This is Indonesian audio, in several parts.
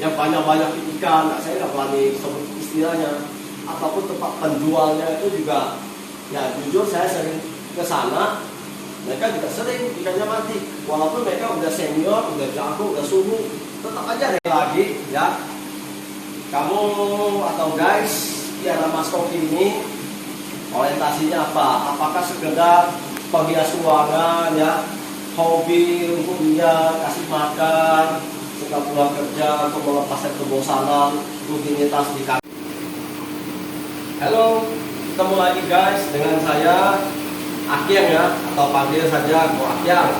yang banyak-banyak ikan. Nah, saya nggak berani sebut istilahnya, ataupun tempat penjualnya itu juga, ya jujur saya sering ke sana, mereka juga sering ikannya mati, walaupun mereka udah senior, udah jago, udah suhu, tetap aja ada lagi ya. Kamu atau guys piara mas koki ini orientasinya apa? Apakah sekedar penghias ruangan ya, hobi untuk dia kasih makan, setelah pulang kerja untuk melepaskan kebosanan rutinitas di kantor. Halo, ketemu lagi guys dengan saya Akyang ya, atau panggil saja Ko Akyang.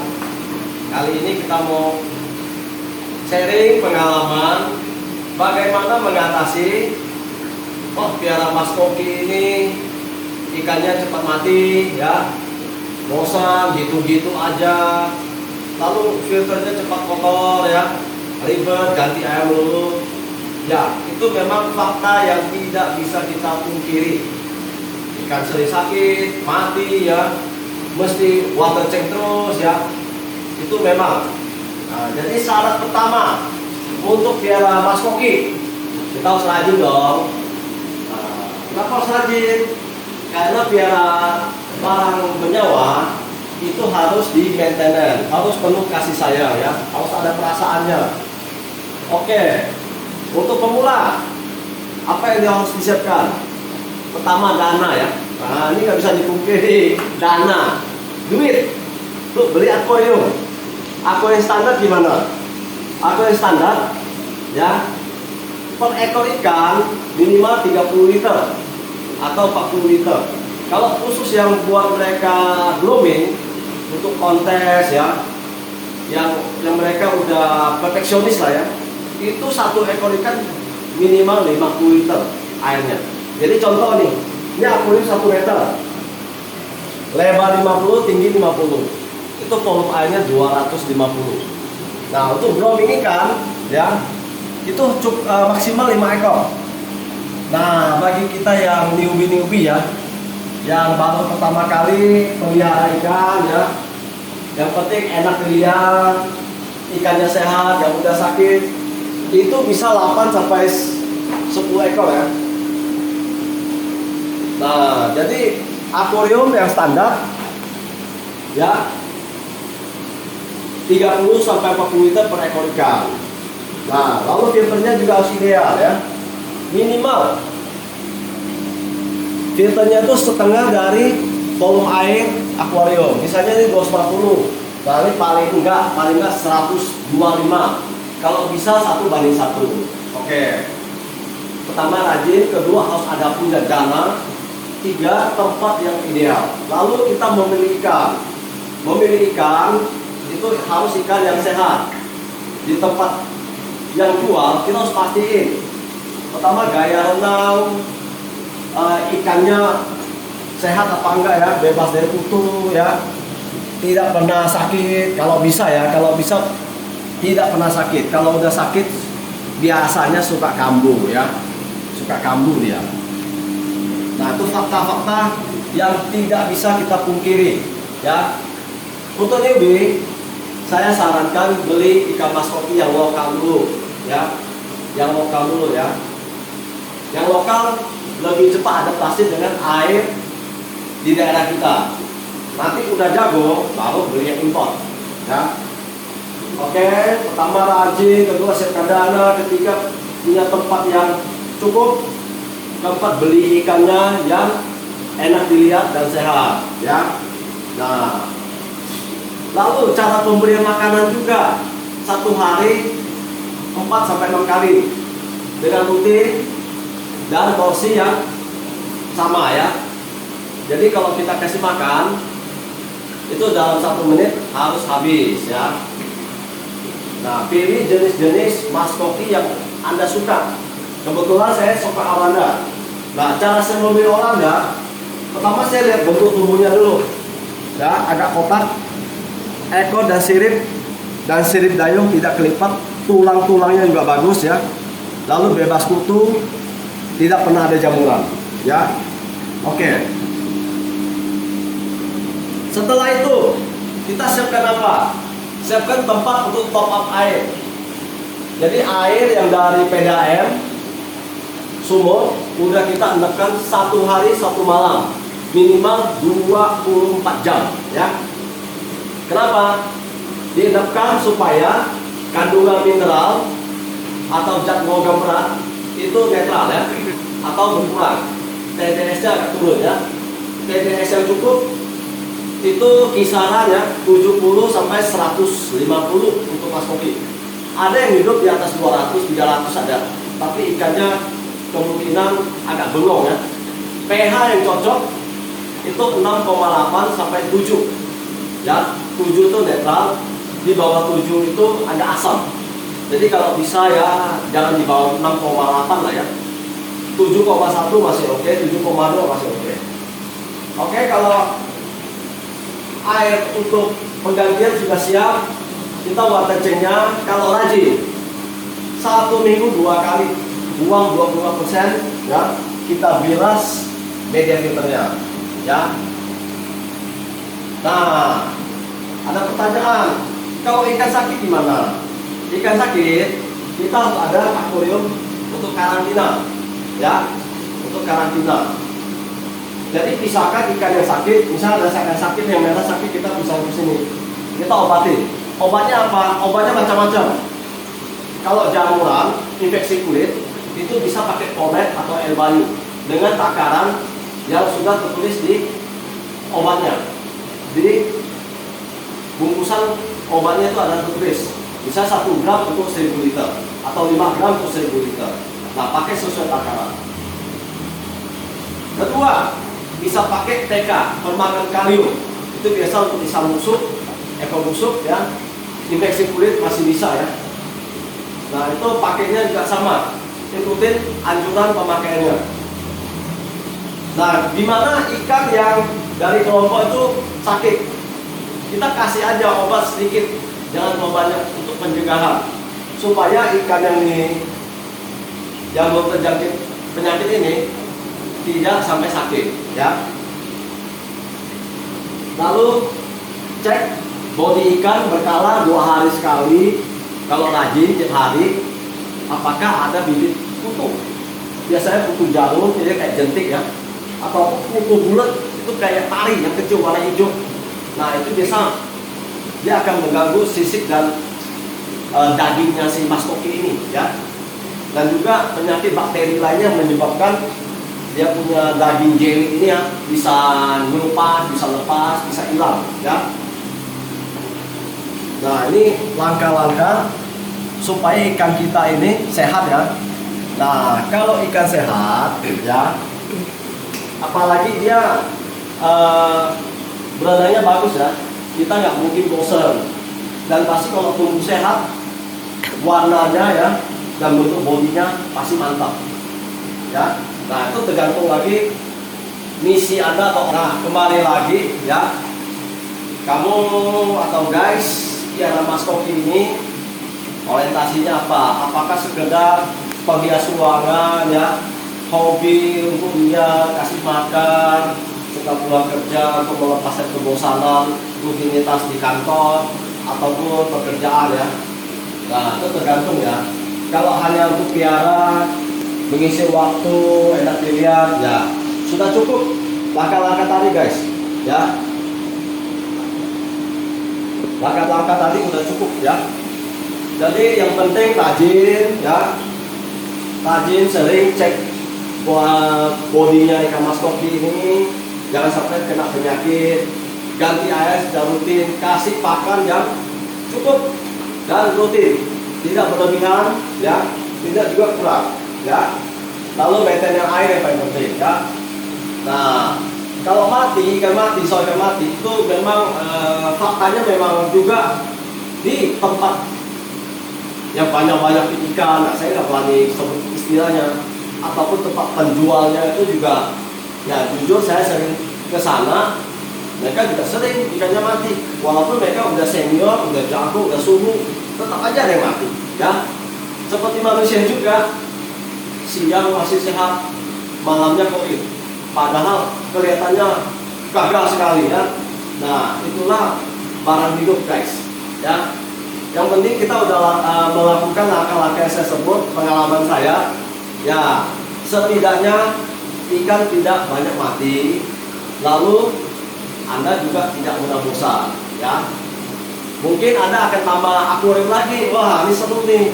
Kali ini kita mau sharing pengalaman bagaimana mengatasi piara mas koki ini ikannya cepat mati ya, bosan gitu-gitu aja, lalu filternya cepat kotor ya, ribet ganti air dulu ya. Itu memang fakta yang tidak bisa kita pungkiri. Ikan sering sakit, mati ya, mesti water check terus ya, itu memang. Nah, jadi syarat pertama untuk piara mas koki, kita harus rajin dong. Nah, kenapa harus rajin? Karena piara barang bernyawa itu harus di maintenance, harus penuh kasih sayang ya, harus ada perasaannya. Oke, untuk pemula apa yang dia harus disiapkan? Pertama dana ya. Nah, ini nggak bisa dipungkiri, dana, duit. Tuh beli akuarium. Akuarium standar gimana? Akuarium standar ya, per ekor ikan minimal 30 liter atau 40 liter. Kalau khusus yang buat mereka blooming untuk kontes ya, yang mereka udah perfeksionis lah ya, itu satu ekor ikan minimal 50 liter airnya. Jadi contoh nih, ini akuarium 1 meter, lebar 50, tinggi 50, itu volume airnya 250. Nah, untuk blooming ikan ya, itu maksimal 5 ekor. Nah, bagi kita yang newbie ya, yang baru pertama kali pelihara ikan ya, yang penting enak dilihat, ikannya sehat, yang udah sakit, itu bisa 8 sampai 10 ekor ya. Nah, jadi akuarium yang standar ya 30 sampai 40 liter per ekor ikan. Nah, lalu filternya juga harus ideal ya. Minimal filternya itu setengah dari volume air akuarium. Misalnya ini 250, nah ini paling enggak 125. Kalau bisa 1:1. Oke. Pertama rajin, kedua harus ada punya dana, 3 tempat yang ideal. Lalu kita memilih ikan. Memilih ikan itu harus ikan yang sehat. Di tempat yang jual kita harus pastiin. Pertama gaya renang, ikannya sehat apa enggak ya, bebas dari kutu ya, tidak pernah sakit kalau bisa ya, kalau bisa tidak pernah sakit. Kalau udah sakit biasanya suka kambuh ya, suka kambuh dia. Nah, itu fakta-fakta yang tidak bisa kita pungkiri ya. Untuk newbie, saya sarankan beli ikan mas koki yang lokal dulu ya, yang lokal dulu ya. Yang lokal lebih cepat adaptasi dengan air di daerah kita. Nanti udah jago, baru beli yang impor ya. Oke, pertama rajin, kedua siapkan dana, ketiga punya tempat yang cukup, keempat beli ikannya yang enak dilihat dan sehat ya. Nah, lalu cara pemberian makanan juga, 1 hari 4 sampai 6 kali dengan rutin dan porsi yang sama ya. Jadi kalau kita kasih makan itu dalam 1 menit harus habis ya. Nah, pilih jenis-jenis mas koki yang Anda suka. Kebetulan saya suka Oranda. Nah, cara saya memilih Oranda, pertama saya lihat bentuk tubuhnya dulu ya, agak kotak, ekor dan sirip dayung tidak kelipat, tulang-tulangnya juga bagus ya, lalu bebas kutu, tidak pernah ada jamuran ya. Oke. Setelah itu kita siapkan apa? Siapkan tempat untuk top up air Jadi air yang dari PDAM sumur udah kita endapkan 1 hari 1 malam, minimal 24 jam ya. Kenapa? Diendapkan supaya kandungan mineral atau zat logam berat itu netral ya, atau berkurang. TDS-nya agak turun ya. TDS yang cukup itu kisarannya 70 sampai 150 untuk Mas Koki. Ada yang hidup di atas 200, 300 ada, tapi ikannya kemungkinan agak bengong ya. pH yang cocok itu 6,8 sampai 7 ya. 7 itu netral, di bawah 7 itu ada asam. Jadi kalau bisa ya jangan di bawah 6,8 lah ya. 7,1 masih oke, 7,2 masih oke. Oke, kalau air untuk penggantian sudah siap, kita water change-nya kalau rajin 1 minggu 2 kali, buang 25% ya, kita bilas media filternya ya. Nah, ada pertanyaan, kalau ikan sakit gimana? Ikan sakit kita harus ada akuarium untuk karantina ya, untuk karantina. Jadi pisahkan ikan yang sakit, misalnya ada ikan sakit yang merah sakit, kita pisahkan ke sini, kita obati. Obatnya apa? Obatnya macam-macam. Kalau jamuran, infeksi kulit, itu bisa pakai pomade atau air banyu dengan takaran yang sudah tertulis di obatnya. Jadi bungkusan obatnya itu ada tertulis, bisa 1 gram untuk 1000 liter atau 5 gram untuk 1000 liter. Nah, pakai sesuai takaran. Kedua, bisa pakai TK, permangan kalium. Itu biasa untuk bisa busuk, ekor busuk ya. Infeksi kulit masih bisa ya. Nah, itu pakainya juga sama. Ikutin anjuran pemakaiannya. Nah, gimana ikan yang dari kelompok itu sakit? Kita kasih aja obat sedikit, jangan terlalu banyak untuk pencegahan, supaya ikan yang ini yang belum terjangkit penyakit ini tidak sampai sakit ya. Lalu cek body ikan berkala 2 hari sekali, kalau rajin tiap hari, apakah ada bibit kutu. Biasanya kutu jalur, jadi kayak jentik ya, atau kutu bulat itu kayak tari yang kecil warna hijau. Nah, itu biasa dia akan mengganggu sisik dan dagingnya si Mas Koki ini ya. Dan juga penyakit bakteri lainnya menyebabkan dia punya daging jelly ini ya, bisa ngelupas, bisa lepas, bisa hilang ya. Nah, ini langkah-langkah supaya ikan kita ini sehat ya. Nah, kalau ikan sehat ya, apalagi dia beradanya bagus ya, kita nggak mungkin bosan. Dan pasti kalau tumbuh sehat, warnanya ya dan bentuk bodinya pasti mantap ya. Nah, itu tergantung lagi misi Anda atau nah, kembali lagi ya, kamu atau guys yang Mas Koki ini orientasinya apa? Apakah sekedar penghias ruangan ya, hobi untuk dia kasih makan setelah pulang kerja untuk melepaskan kebosanan rutinitas di kantor ataupun pekerjaan ya. Nah, itu tergantung ya. Kalau hanya untuk piara, mengisi waktu, enak dilihat ya, sudah cukup langkah-langkah tadi guys ya. Langkah-langkah tadi sudah cukup ya. Jadi yang penting rajin ya, rajin sering cek bodinya ikan Mas Koki ini, jangan sampai kena penyakit. Ganti air secara rutin, kasih pakan yang cukup dan rutin, tidak berlebihan ya, tidak juga kurang ya. Lalu maintain yang air yang paling penting ya. Nah, kalau mati, ikan mati, soal ikan mati itu memang faktanya memang juga di tempat yang banyak-banyak ikan. Nah, saya nggak berani sebut istilahnya, ataupun tempat penjualnya itu juga ya, jujur saya sering ke sana, mereka juga sering ikannya mati. Walaupun mereka udah senior, udah jago, udah suhu, tetap aja ada yang mati ya. Seperti manusia juga, siang masih sehat, malamnya koin, padahal kelihatannya gagal sekali ya. Nah, itulah barang hidup guys ya. Yang penting kita udah melakukan langkah-langkah yang saya sebut, pengalaman saya. Ya, setidaknya ikan tidak banyak mati. Lalu Anda juga tidak mudah bosan, ya. Mungkin Anda akan tambah akuarium lagi. Wah, ini seru nih.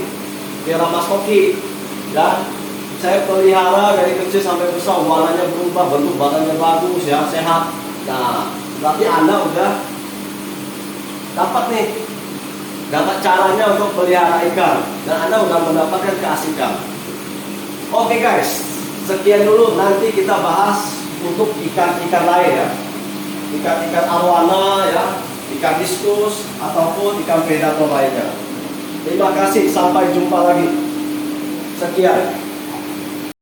Piara Mas Koki, ya. Saya pelihara dari kecil sampai besar, warnanya berubah, bentuk badannya bagus, ya, sehat. Nah, berarti Anda udah dapat nih, dapat caranya untuk pelihara ikan, dan Anda udah mendapatkan keasikan. Oke guys, sekian dulu. Nanti kita bahas untuk ikan-ikan lain, ya, ikan-ikan arwana, ya, ikan diskus ataupun ikan predator lainnya. Terima kasih, sampai jumpa lagi. Sekian.